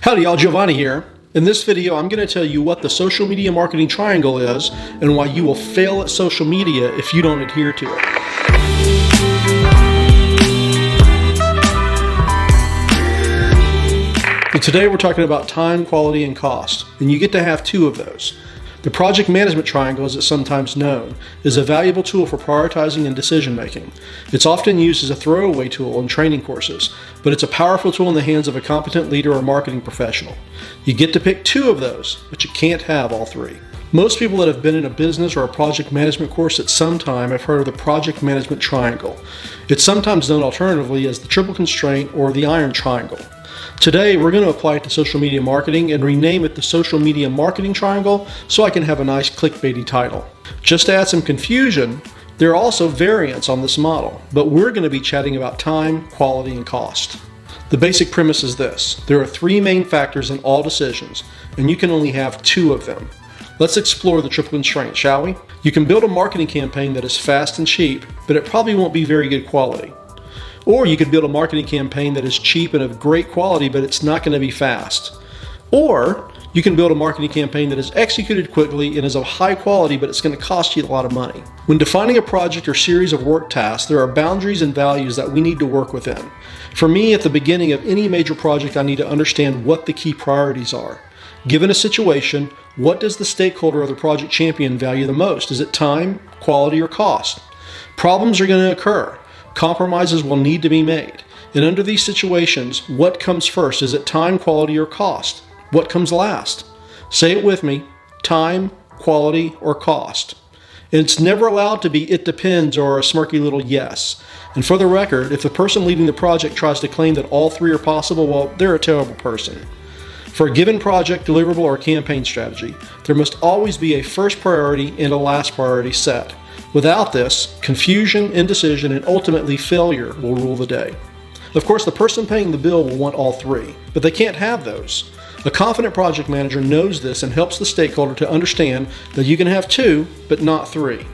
Howdy y'all, Giovanni here. In this video, I'm going to tell you what the social media marketing triangle is and why you will fail at social media if you don't adhere to it. So today we're talking about time, quality, and cost, and you get to have two of those. The project management triangle, as it's sometimes known, is a valuable tool for prioritizing and decision making. It's often used as a throwaway tool in training courses, but it's a powerful tool in the hands of a competent leader or marketing professional. You get to pick two of those, but you can't have all three. Most people that have been in a business or a project management course at some time have heard of the project management triangle. It's sometimes known alternatively as the triple constraint or the iron triangle. Today, we're going to apply it to social media marketing and rename it the social media marketing triangle so I can have a nice clickbaity title. Just to add some confusion, there are also variants on this model, but we're going to be chatting about time, quality, and cost. The basic premise is this: there are three main factors in all decisions, and you can only have two of them. Let's explore the triple constraint, shall we? You can build a marketing campaign that is fast and cheap, but it probably won't be very good quality. Or you could build a marketing campaign that is cheap and of great quality, but it's not going to be fast. Or you can build a marketing campaign that is executed quickly and is of high quality, but it's going to cost you a lot of money. When defining a project or series of work tasks, there are boundaries and values that we need to work within. For me, at the beginning of any major project, I need to understand what the key priorities are. Given a situation, what does the stakeholder or the project champion value the most? Is it time, quality, or cost? Problems are going to occur. Compromises will need to be made. And under these situations, what comes first? Is it time, quality, or cost? What comes last? Say it with me: time, quality, or cost. And it's never allowed to be "it depends" or a smirky little yes. And for the record, if the person leading the project tries to claim that all three are possible, well, they're a terrible person. For a given project, deliverable, or campaign strategy, there must always be a first priority and a last priority set. Without this, confusion, indecision, and ultimately failure will rule the day. Of course, the person paying the bill will want all three, but they can't have those. A confident project manager knows this and helps the stakeholder to understand that you can have two, but not three.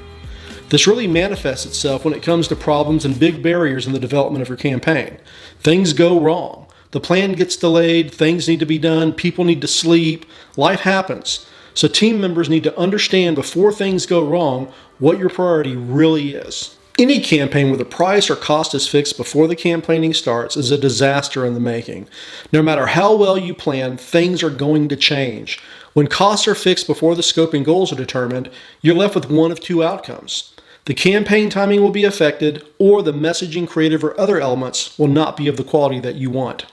This really manifests itself when it comes to problems and big barriers in the development of your campaign. Things go wrong. The plan gets delayed, things need to be done, people need to sleep, life happens. So team members need to understand before things go wrong what your priority really is. Any campaign where the price or cost is fixed before the campaigning starts is a disaster in the making. No matter how well you plan, things are going to change. When costs are fixed before the scope and goals are determined, you're left with one of two outcomes. The campaign timing will be affected, or the messaging, creative, or other elements will not be of the quality that you want.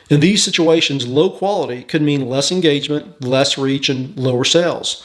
In these situations, low quality could mean less engagement, less reach, and lower sales.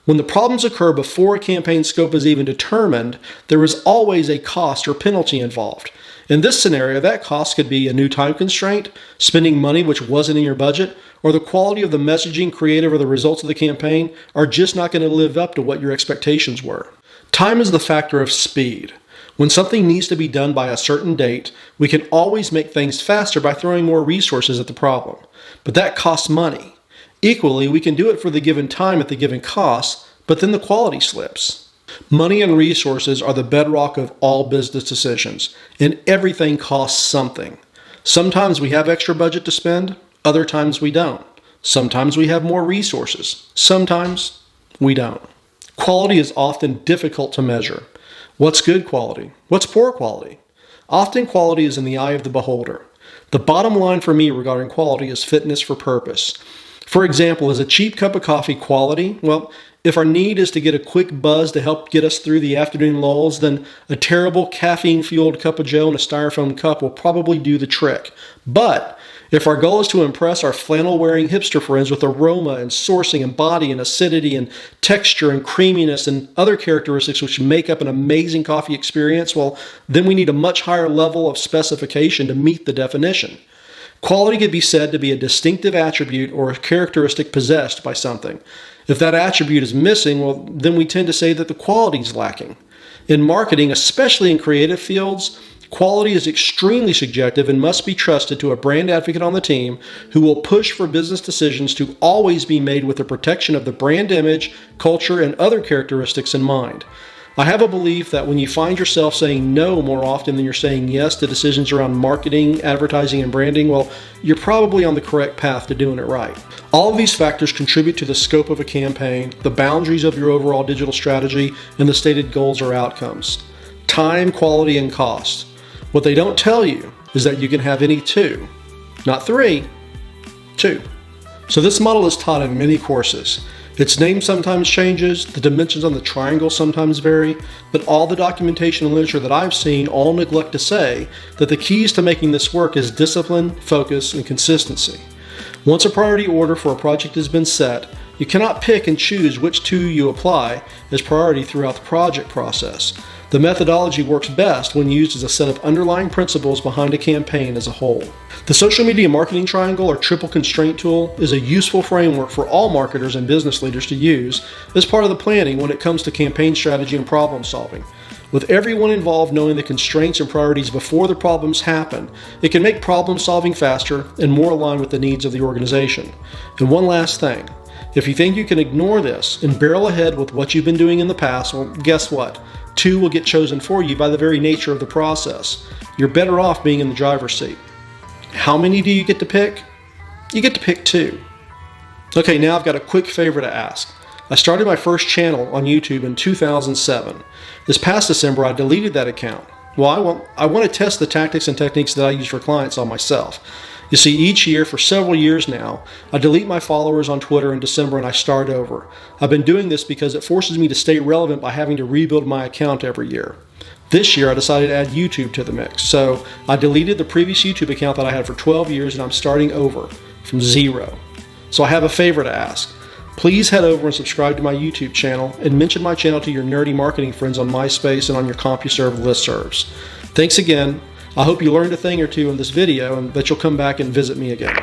When the problems occur before a campaign scope is even determined, there is always a cost or penalty involved. In this scenario, that cost could be a new time constraint, spending money which wasn't in your budget, or the quality of the messaging, creative, or the results of the campaign are just not going to live up to what your expectations were. Time is the factor of speed. When something needs to be done by a certain date, we can always make things faster by throwing more resources at the problem. But that costs money. Equally, we can do it for the given time at the given cost, but then the quality slips. Money and resources are the bedrock of all business decisions, and everything costs something. Sometimes we have extra budget to spend, other times we don't. Sometimes we have more resources, sometimes we don't. Quality is often difficult to measure. What's good quality? What's poor quality? Often quality is in the eye of the beholder. The bottom line for me regarding quality is fitness for purpose. For example, is a cheap cup of coffee quality? Well, if our need is to get a quick buzz to help get us through the afternoon lulls, then a terrible caffeine-fueled cup of joe in a styrofoam cup will probably do the trick. But if our goal is to impress our flannel-wearing hipster friends with aroma and sourcing and body and acidity and texture and creaminess and other characteristics which make up an amazing coffee experience, well, then we need a much higher level of specification to meet the definition. Quality could be said to be a distinctive attribute or a characteristic possessed by something. If that attribute is missing, well, then we tend to say that the quality is lacking. In marketing, especially in creative fields, quality is extremely subjective and must be trusted to a brand advocate on the team who will push for business decisions to always be made with the protection of the brand image, culture, and other characteristics in mind. I have a belief that when you find yourself saying no more often than you're saying yes to decisions around marketing, advertising, and branding, well, you're probably on the correct path to doing it right. All of these factors contribute to the scope of a campaign, the boundaries of your overall digital strategy, and the stated goals or outcomes. Time, quality, and cost. What they don't tell you is that you can have any two, not three, two. So this model is taught in many courses. Its name sometimes changes, the dimensions on the triangle sometimes vary, but all the documentation and literature that I've seen all neglect to say that the keys to making this work is discipline, focus, and consistency. Once a priority order for a project has been set, you cannot pick and choose which two you apply as priority throughout the project process. The methodology works best when used as a set of underlying principles behind a campaign as a whole. The Social Media Marketing Triangle, or Triple Constraint Tool, is a useful framework for all marketers and business leaders to use as part of the planning when it comes to campaign strategy and problem solving. With everyone involved knowing the constraints and priorities before the problems happen, it can make problem solving faster and more aligned with the needs of the organization. And one last thing. If you think you can ignore this and barrel ahead with what you've been doing in the past, well, guess what? Two will get chosen for you by the very nature of the process. You're better off being in the driver's seat. How many do you get to pick? You get to pick two. Okay, now I've got a quick favor to ask. I started my first channel on YouTube in 2007. This past December, I deleted that account. Why? Well, I want to test the tactics and techniques that I use for clients on myself. You see, each year for several years now, I delete my followers on Twitter in December and I start over. I've been doing this because it forces me to stay relevant by having to rebuild my account every year. This year, I decided to add YouTube to the mix, so I deleted the previous YouTube account that I had for 12 years and I'm starting over from zero. So I have a favor to ask. Please head over and subscribe to my YouTube channel and mention my channel to your nerdy marketing friends on MySpace and on your CompuServe listservs. Thanks again. I hope you learned a thing or two in this video and that you'll come back and visit me again.